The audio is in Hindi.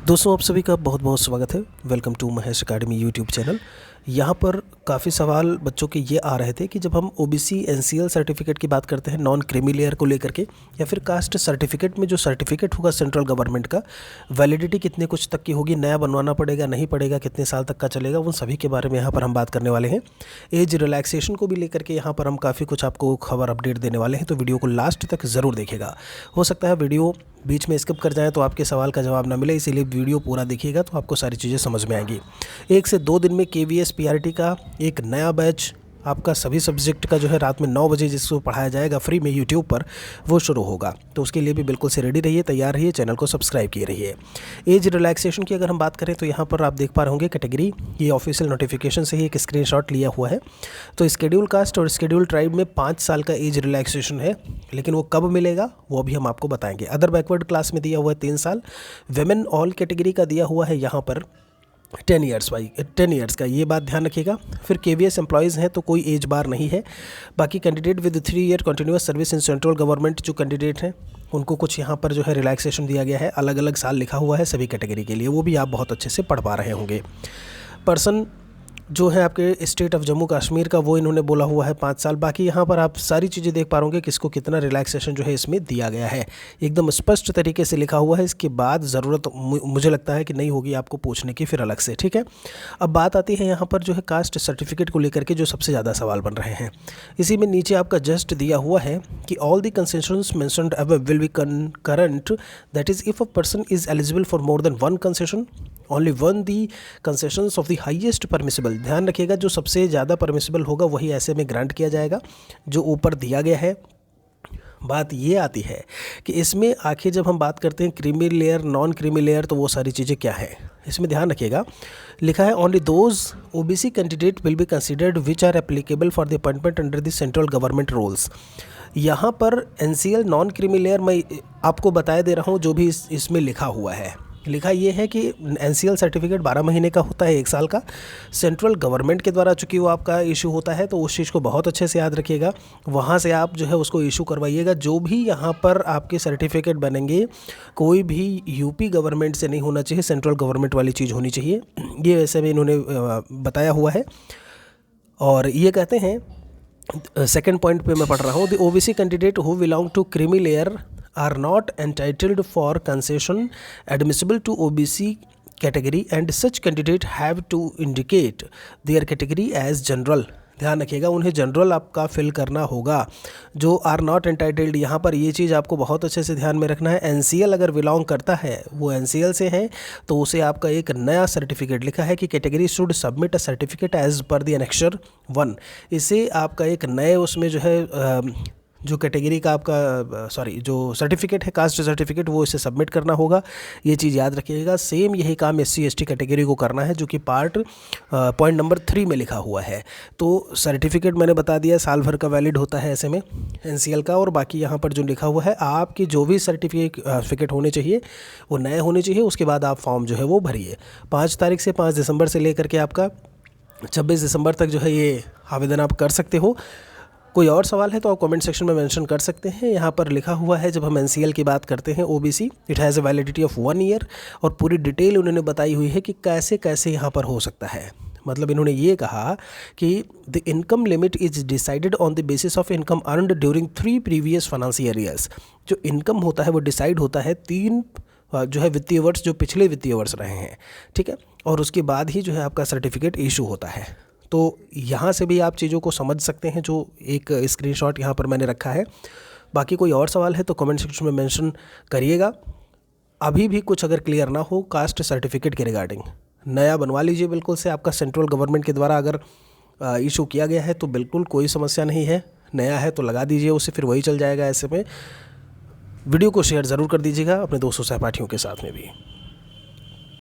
दोस्तों, आप सभी का बहुत बहुत स्वागत है। Welcome to Mahesh academy YouTube channel. यहाँ पर काफ़ी सवाल बच्चों के ये आ रहे थे कि जब हम ओबीसी एनसीएल सर्टिफिकेट की बात करते हैं नॉन क्रीमी लेयर को लेकर के, या फिर कास्ट सर्टिफिकेट में जो सर्टिफिकेट होगा सेंट्रल गवर्नमेंट का, वैलिडिटी कितने कुछ तक की होगी, नया बनवाना पड़ेगा नहीं पड़ेगा, कितने साल तक का चलेगा, उन सभी के बारे में यहाँ पर हम बात करने वाले हैं। एज रिलैक्सेशन को भी लेकर के यहाँ पर हम काफ़ी कुछ आपको खबर अपडेट देने वाले हैं, तो वीडियो को लास्ट तक ज़रूर देखेगा। हो सकता है वीडियो बीच में स्किप कर जाए तो आपके सवाल का जवाब ना मिले, इसीलिए वीडियो पूरा देखिएगा तो आपको सारी चीज़ें समझ में आएंगी। 1 से 2 दिन में केवीएस पीआरटी का एक नया बैच आपका सभी सब्जेक्ट का जो है रात में 9 बजे जिसको पढ़ाया जाएगा फ्री में यूट्यूब पर, वो शुरू होगा। तो उसके लिए भी बिल्कुल से रेडी रहिए, तैयार रहिए, चैनल को सब्सक्राइब किए रहिए। एज रिलैक्सेशन की अगर हम बात करें तो यहाँ पर आप देख पा रहे होंगे कैटेगरी, ये ऑफिशियल नोटिफिकेशन से ही एक स्क्रीनशॉट लिया हुआ है। तो स्केड्यूल कास्ट और स्केड्यूल ट्राइब में 5 साल का एज रिलैक्सेशन है, लेकिन वो कब मिलेगा वो भी हम आपको बताएंगे। अदर बैकवर्ड क्लास में दिया हुआ है 3 साल, वेमेन ऑल कैटेगरी का दिया हुआ है यहाँ पर 10 ईयर्स का, ये बात ध्यान रखिएगा। फिर केवीएस एम्प्लॉयज़ हैं तो कोई एज बार नहीं है। बाकी candidate with 3 year continuous service in central government जो कैंडिडेट हैं उनको कुछ यहाँ पर जो है रिलैक्सेशन दिया गया है, अलग अलग साल लिखा हुआ है सभी कैटेगरी के लिए, वो भी आप बहुत अच्छे से पढ़ पा रहे होंगे। पर्सन जो है आपके स्टेट ऑफ जम्मू कश्मीर का, वो इन्होंने बोला हुआ है 5 साल। बाकी यहाँ पर आप सारी चीज़ें देख पा रहे होंगे किसको कितना रिलैक्सेशन जो है इसमें दिया गया है, एकदम स्पष्ट तरीके से लिखा हुआ है। इसके बाद ज़रूरत मुझे लगता है कि नहीं होगी आपको पूछने की फिर अलग से, ठीक है। अब बात आती है यहाँ पर जो है कास्ट सर्टिफिकेट को लेकर के जो सबसे ज़्यादा सवाल बन रहे हैं। इसी में नीचे आपका जस्ट दिया हुआ है कि all the concessions mentioned above will be current, that is if a person is eligible for more than 1 concession only 1 the concessions of the highest permissible. ध्यान रखिएगा, जो सबसे ज़्यादा परमिसिबल होगा वही ऐसे में ग्रांट किया जाएगा जो ऊपर दिया गया है। बात ये आती है कि इसमें आखिर जब हम बात करते हैं creamy layer non creamy layer, तो वो सारी चीज़ें क्या है इसमें ध्यान रखिएगा। लिखा है only those OBC candidate will be considered which are applicable for the appointment under the central government rules. यहाँ पर एनसीएल नॉन क्रीमी लेयर मैं आपको बताया दे रहा हूँ जो भी इसमें लिखा हुआ है। लिखा ये है कि एनसीएल सर्टिफिकेट 12 महीने का होता है, 1 साल का, सेंट्रल गवर्नमेंट के द्वारा चूँकि वो आपका इशू होता है, तो उस चीज़ को बहुत अच्छे से याद रखिएगा। वहाँ से आप जो है उसको इशू करवाइएगा। जो भी यहाँ पर आपके सर्टिफिकेट बनेंगे कोई भी यूपी गवर्नमेंट से नहीं होना चाहिए, सेंट्रल गवर्नमेंट वाली चीज़ होनी चाहिए, ये वैसे भी इन्होंने बताया हुआ है। और ये कहते हैं सेकेंड पॉइंट पे मैं पढ़ रहा हूँ, the OBC candidate who belong to creamy layer are not entitled for concession admissible to OBC category and such candidate have to indicate their category as general। ध्यान रखिएगा, उन्हें जनरल आपका फिल करना होगा। जो आर नॉट एंटाइटल्ड, यहाँ पर ये चीज़ आपको बहुत अच्छे से ध्यान में रखना है। एनसीएल अगर बिलोंग करता है, वो एनसीएल से है, तो उसे आपका एक नया सर्टिफिकेट लिखा है कि category should submit a certificate as per the annexure 1। इसे आपका एक नए उसमें जो है जो कैटेगरी का आपका जो सर्टिफिकेट है कास्ट सर्टिफिकेट, वो इसे सबमिट करना होगा। ये चीज़ याद रखिएगा। सेम यही काम एससी एसटी कैटेगरी को करना है, जो कि पार्ट पॉइंट नंबर 3 में लिखा हुआ है। तो सर्टिफिकेट मैंने बता दिया साल भर का वैलिड होता है ऐसे में एनसीएल का। और बाकी यहाँ पर जो लिखा हुआ है, आपकी जो भी सर्टिफिकेट होने चाहिए वो नए होने चाहिए। उसके बाद आप फॉर्म जो है वो भरिए। 5 तारीख से 5 दिसंबर से लेकर के आपका 26 दिसंबर तक जो है ये आवेदन आप कर सकते हो। कोई और सवाल है तो आप कमेंट सेक्शन में मेंशन कर सकते हैं। यहाँ पर लिखा हुआ है, जब हम एनसीएल की बात करते हैं OBC, it has a validity of 1 year, और पूरी डिटेल उन्होंने बताई हुई है कि कैसे कैसे यहाँ पर हो सकता है। मतलब इन्होंने ये कहा कि the income limit is decided on the basis of income earned during 3 previous financial years. जो इनकम होता है वो डिसाइड होता है 3 जो है वित्तीय वर्ष, जो पिछले वित्तीय वर्ष रहे हैं, ठीक है। और उसके बाद ही जो है आपका सर्टिफिकेट इशू होता है। तो यहाँ से भी आप चीज़ों को समझ सकते हैं, जो एक स्क्रीनशॉट यहाँ पर मैंने रखा है। बाकी कोई और सवाल है तो कमेंट सेक्शन में मेंशन करिएगा। अभी भी कुछ अगर क्लियर ना हो कास्ट सर्टिफिकेट के रिगार्डिंग, नया बनवा लीजिए बिल्कुल से। आपका सेंट्रल गवर्नमेंट के द्वारा अगर इशू किया गया है तो बिल्कुल कोई समस्या नहीं है। नया है तो लगा दीजिए उसे, फिर वही चल जाएगा। ऐसे में वीडियो को शेयर ज़रूर कर दीजिएगा अपने दोस्तों सहपाठियों के साथ में भी।